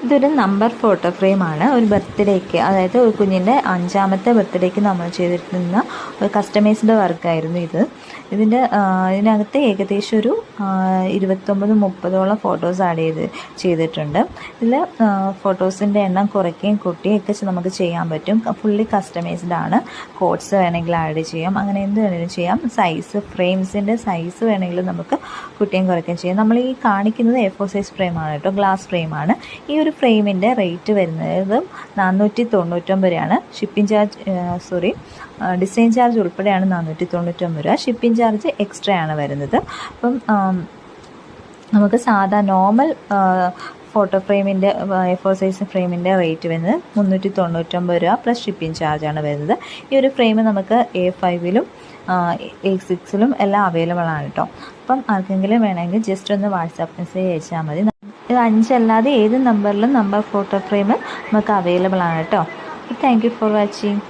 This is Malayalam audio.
ഇതൊരു നമ്പർ ഫോട്ടോ ഫ്രെയിമാണ്. ഒരു ബർത്ത്ഡേക്ക്, അതായത് ഒരു കുഞ്ഞിൻ്റെ 5ാമത്തെ ബർത്ത്ഡേക്ക് നമ്മൾ ചെയ്തിരുന്ന ഒരു കസ്റ്റമൈസ്ഡ് വർക്കായിരുന്നു ഇത്. ഇതിനകത്ത് ഏകദേശം ഒരു 29-30ഓളം ഫോട്ടോസ് ആഡ് ചെയ്തിട്ടുണ്ട്. ഇതിൽ ഫോട്ടോസിൻ്റെ എണ്ണം കുറയ്ക്കുകയും കൂട്ടുകയൊക്കെ നമുക്ക് ചെയ്യാൻ പറ്റും. ഫുള്ളി കസ്റ്റമൈസ്ഡ് ആണ്. കോഡ്സ് വേണമെങ്കിൽ ആഡ് ചെയ്യാം, അങ്ങനെ എന്ത് വേണമെങ്കിലും ചെയ്യാം. സൈസ്, ഫ്രെയിംസിൻ്റെ സൈസ് വേണമെങ്കിൽ നമുക്ക് കൂട്ടുകയും കുറയ്ക്കുകയും ചെയ്യാം. നമ്മൾ ഈ കാണിക്കുന്നത് A4 സൈസ് ഫ്രെയിമാണ് കേട്ടോ, ഗ്ലാസ് ഫ്രെയിമാണ്. ഈ ഒരു ഫ്രെയിമിൻ്റെ റേറ്റ് വരുന്നത് 499 രൂപയാണ്. ഡിസൈൻ ചാർജ് ഉൾപ്പെടെയാണ് 499 രൂപ. ഷിപ്പിംഗ് ചാർജ് എക്സ്ട്രാ ആണ് വരുന്നത്. അപ്പം നമുക്ക് സാധാ നോർമൽ ഫോട്ടോ ഫ്രെയിമിൻ്റെ A4 സൈസ് ഫ്രെയിമിൻ്റെ റേറ്റ് വരുന്നത് 399 രൂപ പ്ലസ് ഷിപ്പിംഗ് ചാർജാണ് വരുന്നത്. ഈ ഒരു ഫ്രെയിം നമുക്ക് A5-ലും A6-ലും എല്ലാം അവൈലബിൾ ആണ് കേട്ടോ. അപ്പം ആർക്കെങ്കിലും വേണമെങ്കിൽ ജസ്റ്റ് ഒന്ന് വാട്സാപ്പ് മെസ്സേജ് അയച്ചാൽ മതി. ഇത് 5 അല്ലാതെ ഏത് നമ്പറിലും നമ്പർ ഫോട്ടോ ഫ്രെയിം നമുക്ക് അവൈലബിൾ ആണ് കേട്ടോ. Thank you for watching.